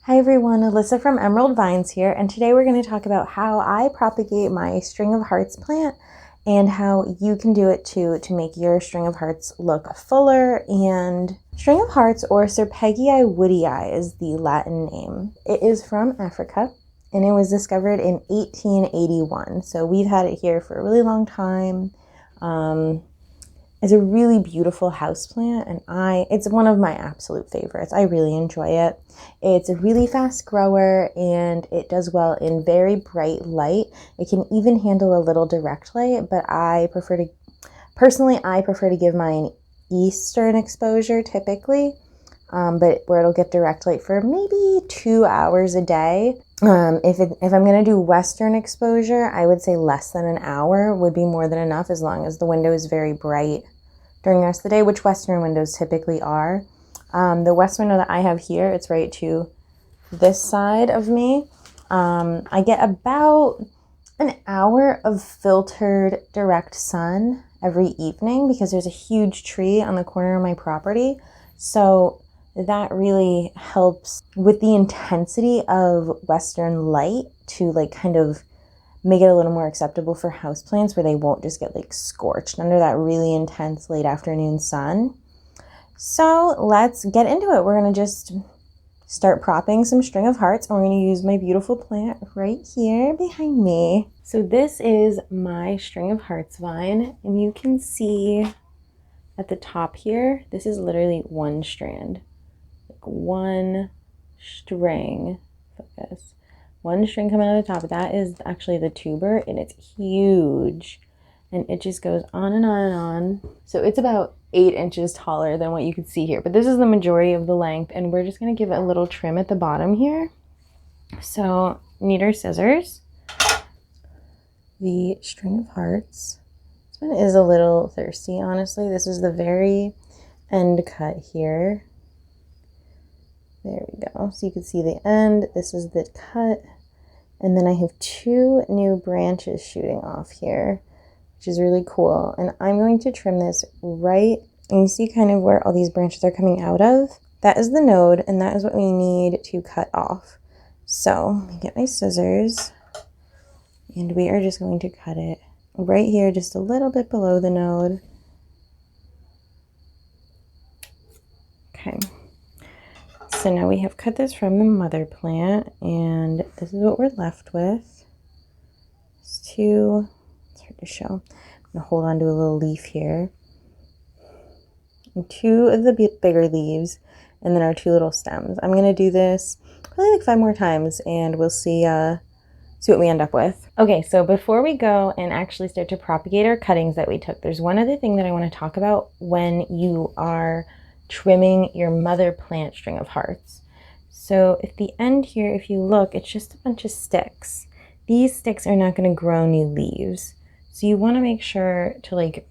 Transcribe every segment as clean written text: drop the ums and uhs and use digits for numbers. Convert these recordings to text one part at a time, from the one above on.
Hi everyone, Alyssa from Emerald Vines here, and today we're going to talk about how I propagate my string of hearts plant and how you can do it too to make your string of hearts look fuller. And string of hearts, or Propagate woodii, is the Latin name. It is from Africa and it was discovered in 1881, so we've had it here for a really long time. It's a really beautiful houseplant, and it's one of my absolute favorites. I really enjoy it. It's a really fast grower and it does well in very bright light. It can even handle a little direct light, but I prefer to give mine eastern exposure typically, but where it'll get direct light for maybe 2 hours a day. If I'm going to do western exposure, I would say less than an hour would be more than enough, as long as the window is very bright during the rest of the day, which western windows typically are. The west window that I have here, it's right to this side of me. I get about an hour of filtered direct sun every evening because there's a huge tree on the corner of my property. So that really helps with the intensity of western light to kind of make it a little more acceptable for houseplants, where they won't just get scorched under that really intense late afternoon sun. So let's get into it. We're going to just start propping some string of hearts, and we're going to use my beautiful plant right here behind me. So this is my string of hearts vine, and you can see at the top here, this is literally one strand. One string, focus. One string coming out of the top. That is actually the tuber, and it's huge. And it just goes on and on and on. So it's about 8 inches taller than what you can see here. But this is the majority of the length, and we're just going to give it a little trim at the bottom here. So need our scissors. The string of hearts. This one is a little thirsty, honestly. This is the very end cut here. There we go. So you can see the end. This is the cut. And then I have 2 new branches shooting off here, which is really cool. And I'm going to trim this right, and you see kind of where all these branches are coming out of. That is the node, and that is what we need to cut off. So let me get my scissors, and we are just going to cut it right here, just a little bit below the node. Okay. So now we have cut this from the mother plant, and this is what we're left with. It's hard to show. I'm going to hold on to a little leaf here. And 2 of the bigger leaves, and then our 2 little stems. I'm going to do this probably 5 more times, and we'll see what we end up with. Okay, so before we go and actually start to propagate our cuttings that we took, there's one other thing that I want to talk about when you are trimming your mother plant string of hearts. So at the end here, if you look, it's just a bunch of sticks. These sticks are not going to grow new leaves. So you want to make sure to like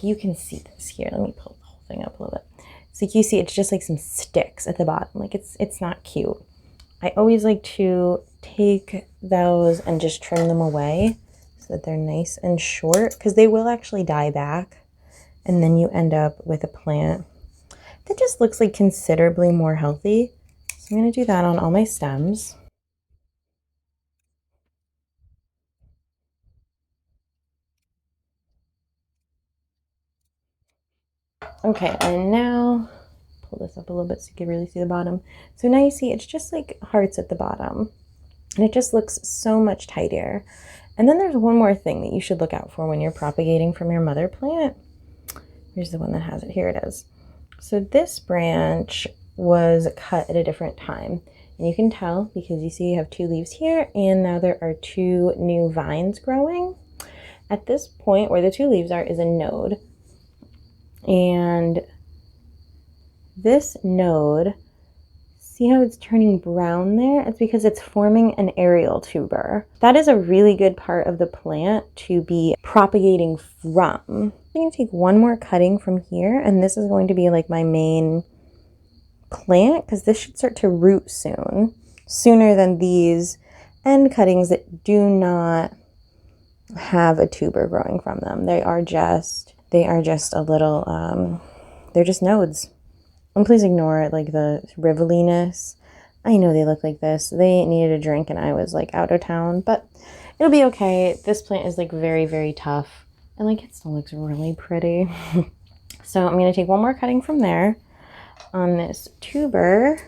you can see this here. Let me pull the whole thing up a little bit. So you see it's just some sticks at the bottom. It's not cute. I always like to take those and just trim them away so that they're nice and short, because they will actually die back. And then you end up with a plant that just looks considerably more healthy. So I'm going to do that on all my stems. Okay, and now pull this up a little bit so you can really see the bottom. So now you see it's just hearts at the bottom, and it just looks so much tidier. And then there's one more thing that you should look out for when you're propagating from your mother plant. Here's the one that has it. Here it is. So this branch was cut at a different time, and you can tell because you see you have 2 leaves here, and now there are 2 new vines growing. At this point where the 2 leaves are is a node, and this node, see how it's turning brown there? It's because it's forming an aerial tuber. That is a really good part of the plant to be propagating from. I'm going to take one more cutting from here, and this is going to be my main plant, because this should start to root soon, sooner than these end cuttings that do not have a tuber growing from them. They are just a little, they're just nodes. And please ignore the riveliness. I know they look like this. They needed a drink and I was like out of town, but it'll be okay. This plant is like very, very tough and like it still looks really pretty. So I'm going to take one more cutting from there on this tuber.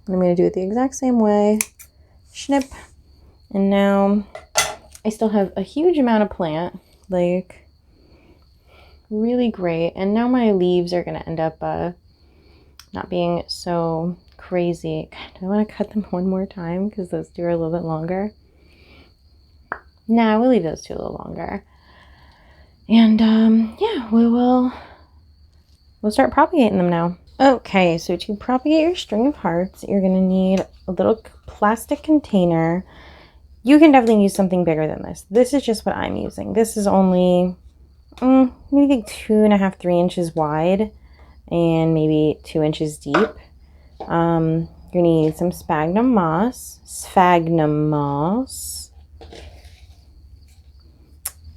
I'm going to do it the exact same way. Snip. And now I still have a huge amount of plant, like really great. And now my leaves are going to end up not being so crazy. God, do I want to cut them one more time because those two are a little bit longer? Nah, we'll leave those two a little longer. And yeah, we'll start propagating them now. Okay, so to propagate your string of hearts, you're going to need a little plastic container. You can definitely use something bigger than this. This is just what I'm using. This is only maybe 2.5, 3 inches wide and maybe 2 inches deep. You're going to need some sphagnum moss.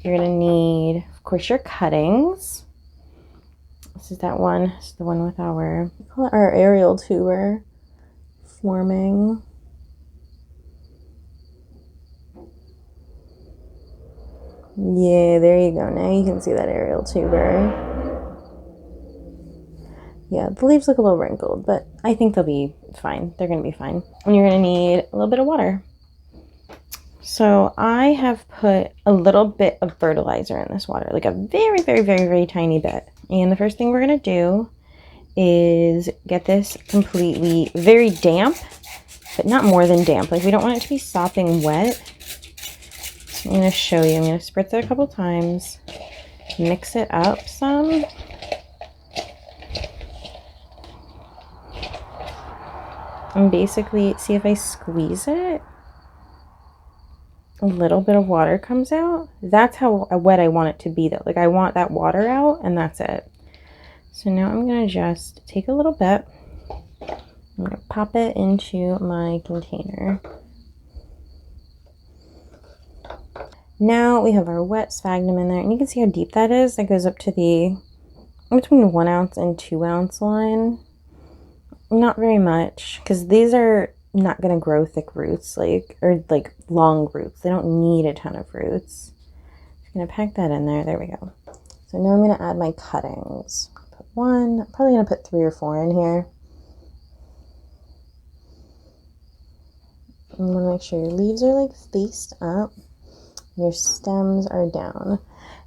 You're going to need, of course, your cuttings. This is that one. This is the one with our aerial tuber forming. Yeah, there you go. Now you can see that aerial tuber. Yeah, the leaves look a little wrinkled, but I think they'll be fine. They're going to be fine. And you're going to need a little bit of water. So I have put a little bit of fertilizer in this water, like a very, very, very, very tiny bit. And the first thing we're going to do is get this completely very damp, but not more than damp. Like we don't want it to be sopping wet. So I'm going to show you. I'm going to spritz it a couple times, mix it up some. And basically see if I squeeze it, a little bit of water comes out. That's how wet I want it to be though. Like I want that water out and that's it. So now I'm going to just take a little bit. I'm going to pop it into my container. Now we have our wet sphagnum in there and you can see how deep that is. That goes up to the between 1 ounce and 2 ounce line. Not very much because these are not going to grow thick roots or long roots. They don't need a ton of roots. Just going to pack that in there. There we go. So now I'm going to add my cuttings. Put one, I'm probably going to put 3 or 4 in here. I'm going to make sure your leaves are like faced up. Your stems are down.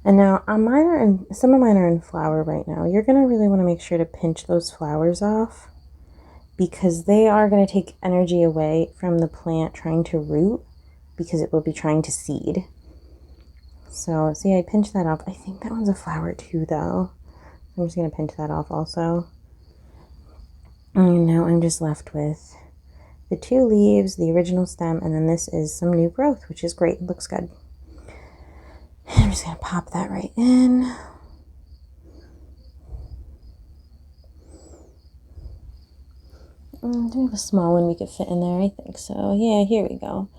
And now some of mine are in flower right now. You're going to really want to make sure to pinch those flowers off, because they are going to take energy away from the plant trying to root, because it will be trying to seed. So see, I pinched that off. I think that one's a flower too though. I'm just going to pinch that off also. And now I'm just left with the 2 leaves, the original stem, and then this is some new growth, which is great. It looks good. I'm just going to pop that right in. Do we have a small one we could fit in there? I think so. Yeah, here we go.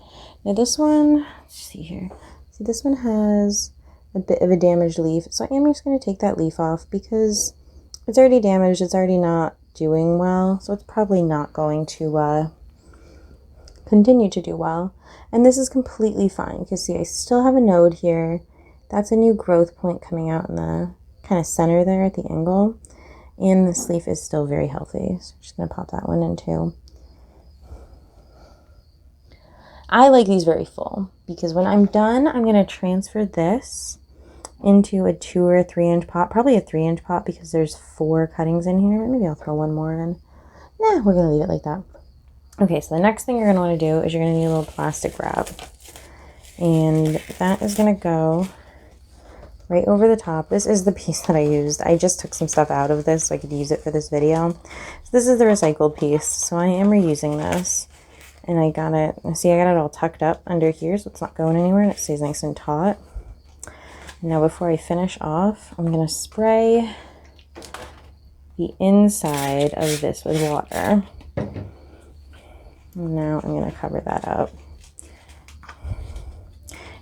Now this one, let's see here. See, this one has a bit of a damaged leaf. So I am just going to take that leaf off because it's already damaged. It's already not doing well. So it's probably not going to continue to do well. And this is completely fine because see, I still have a node here. That's a new growth point coming out in the kind of center there at the angle. And this leaf is still very healthy. So I'm just going to pop that one in too. I like these very full because when I'm done, I'm going to transfer this into a 2 or 3 inch pot. Probably a 3 inch pot because there's 4 cuttings in here. Maybe I'll throw one more in. Nah, we're going to leave it like that. Okay, so the next thing you're going to want to do is you're going to need a little plastic wrap. And that is going to go right over the top. This is the piece that I used. I just took some stuff out of this so I could use it for this video. So this is the recycled piece. So I am reusing this. And I got it, see, I got it all tucked up under here so it's not going anywhere and it stays nice and taut. Now before I finish off, I'm going to spray the inside of this with water. Now I'm going to cover that up.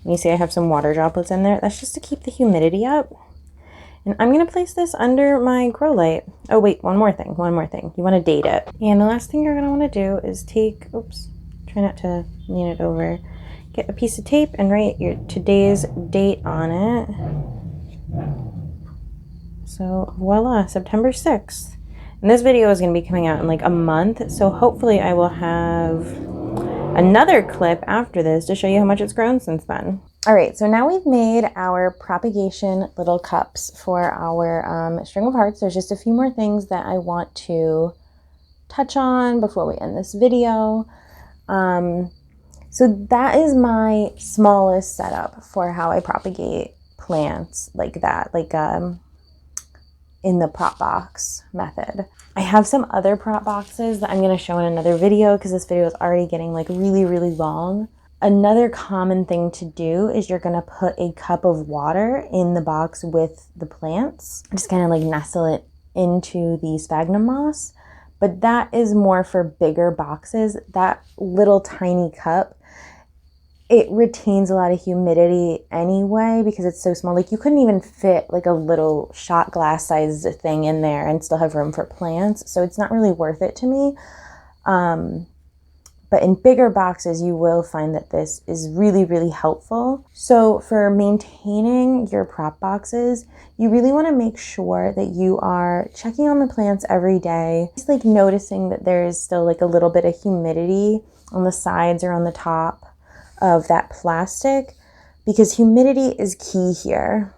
And you see I have some water droplets in there. That's just to keep the humidity up. And I'm gonna place this under my grow light. Oh wait, one more thing. You wanna date it. And the last thing you're gonna wanna do is take, oops, try not to lean it over. Get a piece of tape and write your today's date on it. So voila, September 6th. And this video is gonna be coming out in like a month, so hopefully I will have another clip after this to show you how much it's grown since then. All right, so now we've made our propagation little cups for our string of hearts. There's just a few more things that I want to touch on before we end this video. So that is my smallest setup for how I propagate plants like that, like in the prop box method. I have some other prop boxes that I'm going to show in another video because this video is already getting like really, really long. Another common thing to do is you're going to put a cup of water in the box with the plants. Just kind of like nestle it into the sphagnum moss. But that is more for bigger boxes. That little tiny cup, it retains a lot of humidity anyway because it's so small. Like you couldn't even fit like a little shot glass sized thing in there and still have room for plants. So it's not really worth it to me. But in bigger boxes, you will find that this is really, really helpful. So for maintaining your prop boxes, you really want to make sure that you are checking on the plants every day. Just like noticing that there is still like a little bit of humidity on the sides or on the top of that plastic, because humidity is key here.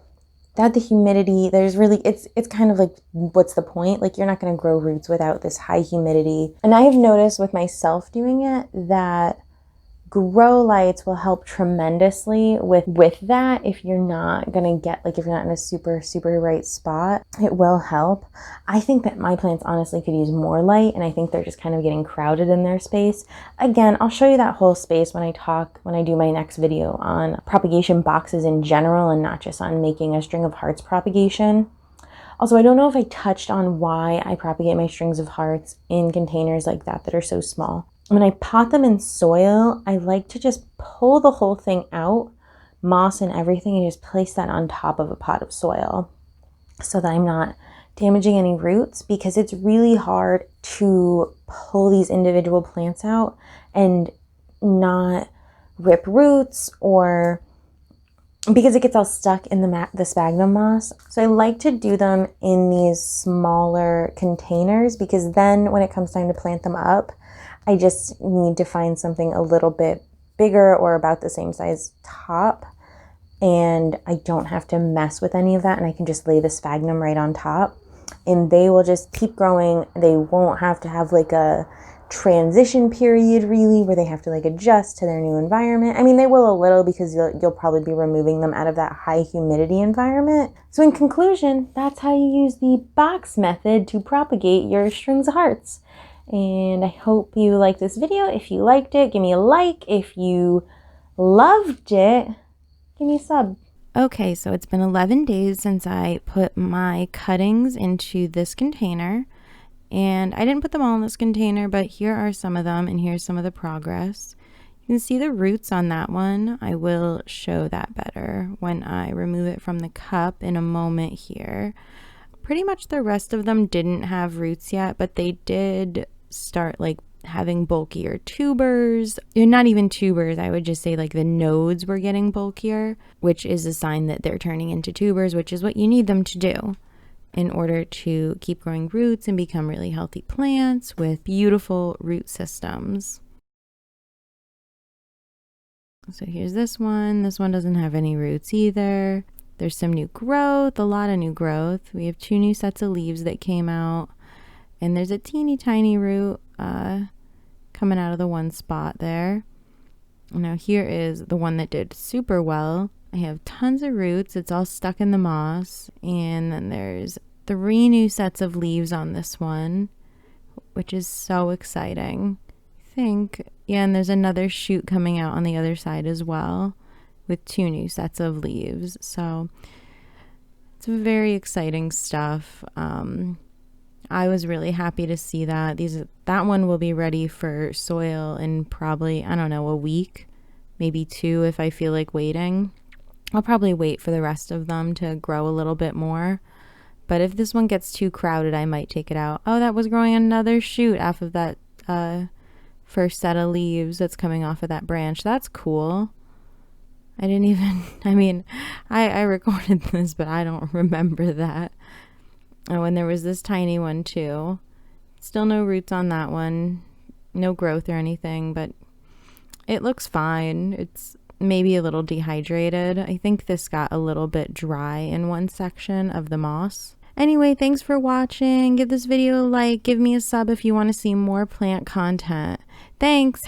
Without the humidity, there's really, it's kind of like, what's the point? Like you're not going to grow roots without this high humidity. And I have noticed with myself doing it that grow lights will help tremendously with that. If you're not gonna get, like if you're not in a super right spot, it will help. I think that my plants honestly could use more light, and I think they're just kind of getting crowded in their space. Again, I'll show you that whole space when I do my next video on propagation boxes in general and not just on making a string of hearts propagation. Also, I don't know if I touched on why I propagate my strings of hearts in containers like that are so small. When I pot them in soil, I like to just pull the whole thing out, moss and everything, and just place that on top of a pot of soil so that I'm not damaging any roots, because it's really hard to pull these individual plants out and not rip roots, or because it gets all stuck in the sphagnum moss. So I like to do them in these smaller containers, because then when it comes time to plant them up, I just need to find something a little bit bigger or about the same size top, and I don't have to mess with any of that, and I can just lay the sphagnum right on top and they will just keep growing. They won't have to have like a transition period really where they have to like adjust to their new environment. I mean, they will a little, because you'll probably be removing them out of that high humidity environment. So in conclusion, that's how you use the box method to propagate your strings of hearts. And I hope you like this video. If you liked it, give me a like. If you loved it, give me a sub. Okay, so it's been 11 days since I put my cuttings into this container. And I didn't put them all in this container, but here are some of them, and here's some of the progress. You can see the roots on that one. I will show that better when I remove it from the cup in a moment here. Pretty much the rest of them didn't have roots yet, but they did start like having bulkier tubers. Not even tubers, I would just say like the nodes were getting bulkier, which is a sign that they're turning into tubers, which is what you need them to do in order to keep growing roots and become really healthy plants with beautiful root systems. So here's this one. This one doesn't have any roots either. There's some new growth, a lot of new growth. We have 2 new sets of leaves that came out, and there's a teeny tiny root coming out of the one spot there. Now here is the one that did super well. I have tons of roots. It's all stuck in the moss. And then there's 3 new sets of leaves on this one, which is so exciting. I think, yeah, and there's another shoot coming out on the other side as well with 2 new sets of leaves. So it's very exciting stuff. I was really happy to see that. That one will be ready for soil in probably, I don't know, a week, maybe 2 if I feel like waiting. I'll probably wait for the rest of them to grow a little bit more. But if this one gets too crowded, I might take it out. Oh, that was growing another shoot off of that first set of leaves that's coming off of that branch. That's cool. I didn't even, I mean, I recorded this, but I don't remember that. Oh, and there was this tiny one too. Still no roots on that one. No growth or anything, but it looks fine. It's maybe a little dehydrated. I think this got a little bit dry in one section of the moss. Anyway, thanks for watching. Give this video a like. Give me a sub if you want to see more plant content. Thanks.